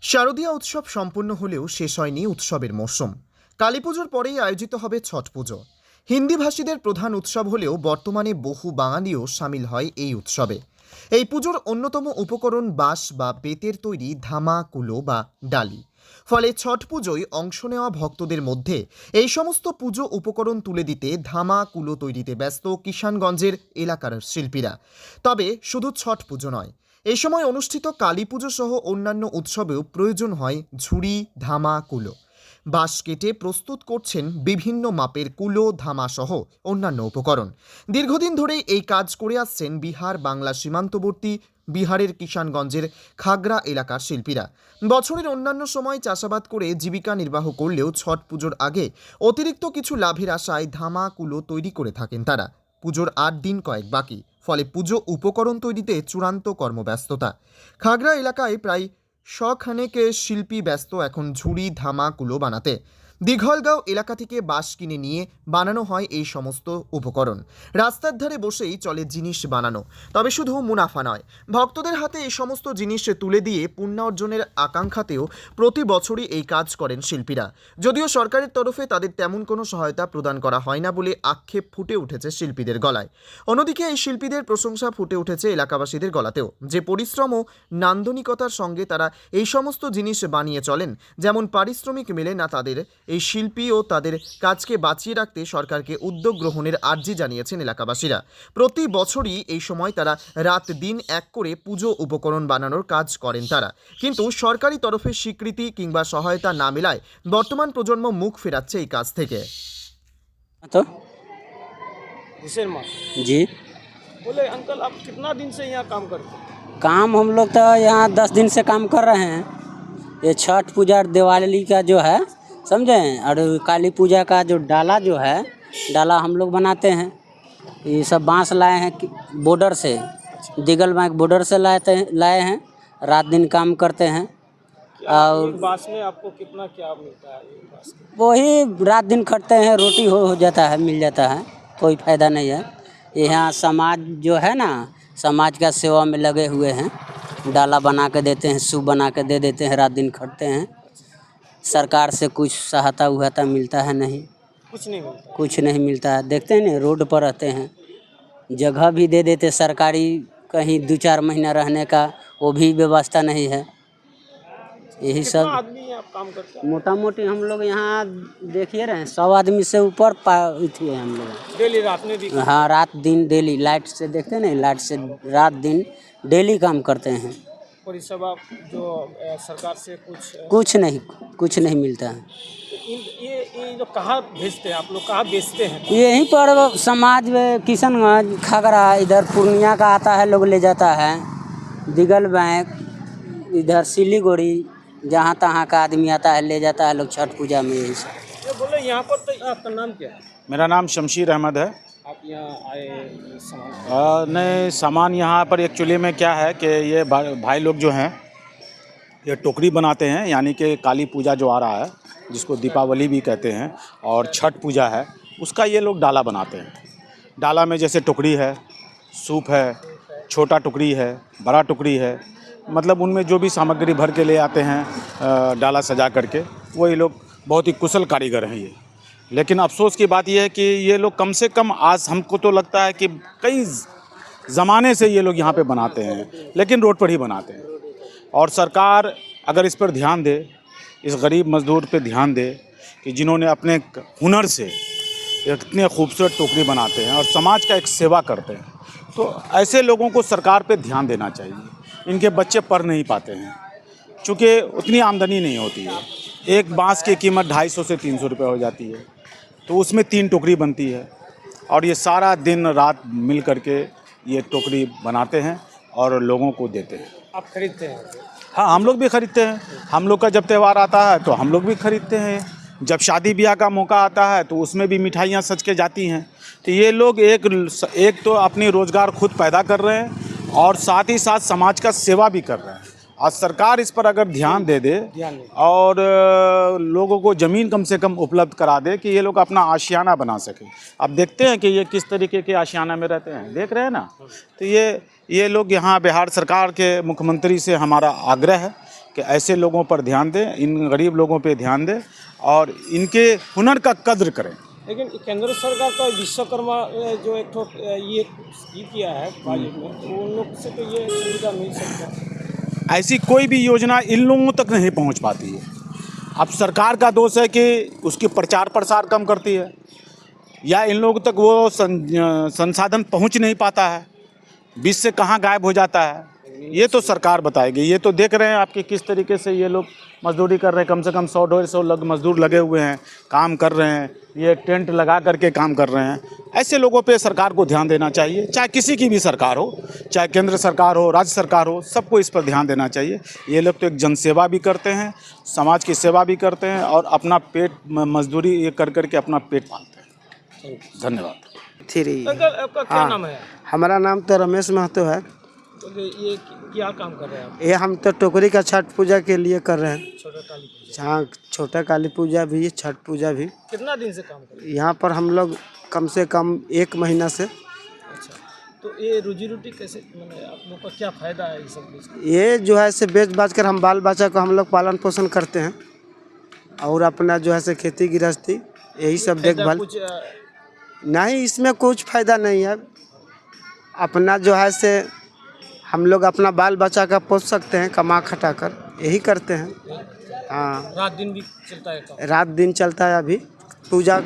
শারদীয়া উৎসব সম্পন্ন হলেও শেষ হয়নি উৎসবের মৌসুম। কালীপুজোর পরেই আয়োজিত হবে ছট পুজো। হিন্দি ভাষীদের প্রধান উৎসব হলেও বর্তমানে বহু বাঙালিও সামিল হয় এই উৎসবে। এই পুজোর অন্যতম উপকরণ বাঁশ বা বেতের তৈরি ধামা, কুলো বা ডালি। ফলে ছট পুজোয় অংশ নেওয়া ভক্তদের মধ্যে এই সমস্ত পুজো উপকরণ তুলে দিতে ধামা, কুলো তৈরিতে ব্যস্ত কিষানগঞ্জের এলাকার শিল্পীরা। তবে শুধু ছট পুজো নয়, এই সময় অনুষ্ঠিত কালী পুজো সহ অন্যান্য উৎসবেও প্রয়োজন হয় ঝুড়ি, ধামা, কুলো। বাঁশ কেটে প্রস্তুত করছেন বিভিন্ন মাপের কুলো, ধামা সহ অন্যান্য উপকরণ। দীর্ঘদিন ধরে এই কাজ করে আসছেন বিহার বাংলা সীমান্তবর্তী বিহারের কিষানগঞ্জের খাগড়া এলাকার শিল্পীরা। বছরের অন্যান্য সময় চাষাবাদ করে জীবিকা নির্বাহ করলেও ছট পুজোর আগে অতিরিক্ত কিছু লাভের আশায় ধামা, কুলো তৈরি করে থাকেন তারা। পুজোর 8 দিন কয়েক বাকি, ফলে পুজো উপকরণ তৈরিতে চূড়ান্ত কর্মব্যস্ততা। খাগড়া এলাকায় প্রায় 100 খানেক শিল্পী ব্যস্ত এখন ঝুড়ি, ধামা, কুলো বানাতে। দীঘলগাঁও এলাকা থেকে বাঁশ কিনে নিয়ে বানানো হয় এই সমস্ত উপকরণ। রাস্তার ধারে বসেই চলে জিনিস বানানো। তবে শুধু মুনাফা নয়, ভক্তদের হাতে এই সমস্ত জিনিস তুলে দিয়ে পুণ্য অর্জনের আকাঙ্ক্ষাতেও প্রতি বছরই এই কাজ করেন শিল্পীরা। যদিও সরকারের তরফে তাদের তেমন কোনো সহায়তা প্রদান করা হয় না বলে আক্ষেপ ফুটে উঠেছে শিল্পীদের গলায়। অন্যদিকে এই শিল্পীদের প্রশংসা ফুটে উঠেছে এলাকাবাসীদের গলাতেও, যে পরিশ্রম ও নান্দনিকতার সঙ্গে তারা এই সমস্ত জিনিস বানিয়ে চলেন। যেমন পারিশ্রমিক মেলে না তাদের, এই শিল্পী ও তাদের কাজকে বাঁচিয়ে রাখতে সরকারকে উদ্যোগ গ্রহণের আর্জি জানিয়েছেন এলাকাবাসীরা। প্রতি বছরই এই সময় তারা রাত দিন এক করে পুজো উপকরণ বানানোর কাজ করেন তারা, কিন্তু সরকারি তরফে স্বীকৃতি কিংবা সহায়তা না মেলায় বর্তমান প্রজন্ম মুখ ফেরাচ্ছে এই কাজ থেকে। तो जी बोले अंकल आप कितना दिन से यहाँ काम करते हैं? काम हम लोग तो यहाँ 10 दिन से काम कर रहे हैं। ये छठ पूजा दिवाली का जो है समझे, और काली पूजा का जो डाला जो है, डाला हम लोग बनाते हैं। ये सब बांस लाए हैं बॉर्डर से, दिगल बैंक बॉर्डर से लाए हैं। रात दिन काम करते हैं। और एक बांस में आपको कितना क्या मिलता है? एक बांस के? वही रात दिन खटते हैं, रोटी हो जाता है, मिल जाता है, कोई फ़ायदा नहीं है। यहाँ समाज जो है ना, समाज का सेवा में लगे हुए हैं। डाला बना के देते हैं, सूप बना के दे देते हैं, रात दिन खटते हैं। सरकार से कुछ सहायता उहायता मिलता है नहीं, कुछ नहीं मिलता। कुछ नहीं मिलता है। देखते हैं ना, रोड पर रहते हैं, जगह भी दे देते सरकारी, कहीं 2-4 महीना रहने का वो भी व्यवस्था नहीं है। यही कितना सब आदमी आप काम करते हैं? मोटा मोटी हम लोग यहाँ देखिए रहे हैं 100 आदमी से ऊपर थी हम लोग। डेली रात में भी? हाँ, रात दिन डेली, लाइट से देखते हैं ना, लाइट से रात दिन डेली काम करते हैं। परिसेवा जो सरकार से कुछ नहीं मिलता है। ये जो कहाँ भेजते हैं आप लोग, कहाँ बेचते हैं? यहीं पर समाज में किशनगंज, खगड़ा, इधर पूर्णिया का आता है, लोग ले जाता है। दिगल बैंक, इधर सिलीगुड़ी, जहाँ तहाँ का आदमी आता है, ले जाता है लोग छठ पूजा में। यही सब। ये बोले यहाँ पर, तो आपका नाम क्या है? मेरा नाम शमशीर अहमद है। आप यहाँ आए सामान? नहीं, सामान यहाँ पर एक्चुअली में क्या है कि ये भाई लोग जो हैं ये टोकरी बनाते हैं, यानी कि काली पूजा जो आ रहा है, जिसको दीपावली भी कहते हैं, और छठ पूजा है, उसका ये लोग डाला बनाते हैं। डाला में जैसे टोकरी है, सूप है, छोटा टोकरी है, बड़ा टोकरी है, मतलब उनमें जो भी सामग्री भर के ले आते हैं डाला सजा करके, वो ये लोग बहुत ही कुशल कारीगर हैं ये। लेकिन अफसोस की बात यह है कि ये लोग कम से कम, आज हमको तो लगता है कि कई ज़माने से ये लोग यहाँ पे बनाते हैं, लेकिन रोड पर ही बनाते हैं। और सरकार अगर इस पर ध्यान दे, इस गरीब मजदूर पे ध्यान दे कि जिन्होंने अपने हुनर से इतने खूबसूरत टोकरी बनाते हैं और समाज का एक सेवा करते हैं, तो ऐसे लोगों को सरकार पे ध्यान देना चाहिए। इनके बच्चे पढ़ नहीं पाते हैं, चूँकि उतनी आमदनी नहीं होती है। एक बांस की कीमत 250 से 300 रुपये हो जाती है, तो उसमें 3 टोकरी बनती है, और ये सारा दिन रात मिल करके ये टोकरी बनाते हैं और लोगों को देते हैं। आप खरीदते हैं? हाँ, हम लोग भी खरीदते हैं। हम लोग का जब त्यौहार आता है तो हम लोग भी खरीदते हैं। जब शादी ब्याह का मौका आता है तो उसमें भी मिठाइयाँ सज के जाती हैं। तो ये लोग एक तो अपनी रोज़गार खुद पैदा कर रहे हैं और साथ ही साथ समाज का सेवा भी कर रहे हैं। आज सरकार इस पर अगर ध्यान दे दे और लोगों को ज़मीन कम से कम उपलब्ध करा दे कि ये लोग अपना आशियाना बना सकें। अब देखते हैं कि ये किस तरीके के आशियाना में रहते हैं, देख रहे हैं ना। तो ये लोग यहाँ बिहार सरकार के मुख्यमंत्री से हमारा आग्रह है कि ऐसे लोगों पर ध्यान दें, इन गरीब लोगों पे ध्यान दें और इनके हुनर का कद्र करें। लेकिन केंद्र सरकार का विश्वकर्मा जो एक ठो ये किया है बजट में, तो उन लोग से तो ये सुविधा मिल सकता है। ऐसी कोई भी योजना इन लोगों तक नहीं पहुंच पाती है। अब सरकार का दोष है कि उसकी प्रचार प्रसार कम करती है या इन लोगों तक वो संसाधन पहुंच नहीं पाता है, बीच से कहाँ गायब हो जाता है, ये तो सरकार बताएगी। ये तो देख रहे हैं आपके किस तरीके से ये लोग मजदूरी कर रहे हैं, कम से कम 100-150 मजदूर लगे हुए हैं, काम कर रहे हैं, ये टेंट लगा करके काम कर रहे हैं। ऐसे लोगों पे सरकार को ध्यान देना चाहिए, चाहे किसी की भी सरकार हो, चाहे केंद्र सरकार हो, राज्य सरकार हो, सबको इस पर ध्यान देना चाहिए। ये लोग तो एक जनसेवा भी करते हैं, समाज की सेवा भी करते हैं और अपना पेट मजदूरी ये कर करके अपना पेट पालते हैं। धन्यवाद। थ्री। अंकल आपका क्या नाम है? हमारा नाम तो रमेश महतो है। तो ये क्या काम कर रहे हैं आप? ये हम तो टोकरी का छठ पूजा के लिए कर रहे हैं। छोटा काली पूजा। हाँ, छोटा काली पूजा भी, छठ पूजा भी। कितना दिन से काम कर रहे हैं? यहाँ पर हम लोग कम से कम 1 महीना से। अच्छा, तो ये रोजी रोटी कैसे, मैंने आप लोग का क्या फायदा है इस सब? ये जो है से बेच बाच कर हम बाल बच्चा को हम लोग पालन पोषण करते हैं और अपना जो है से खेती गृहस्थी यही सब देखभाल। कुछ नहीं, इसमें कुछ फायदा नहीं है। अपना जो है से हम लोग अपना बाल बच्चा का पोस सकते हैं कमा खटा कर, यही करते हैं। हाँ, रात दिन भी चलता है काम? रात दिन चलता है। अभी पूजा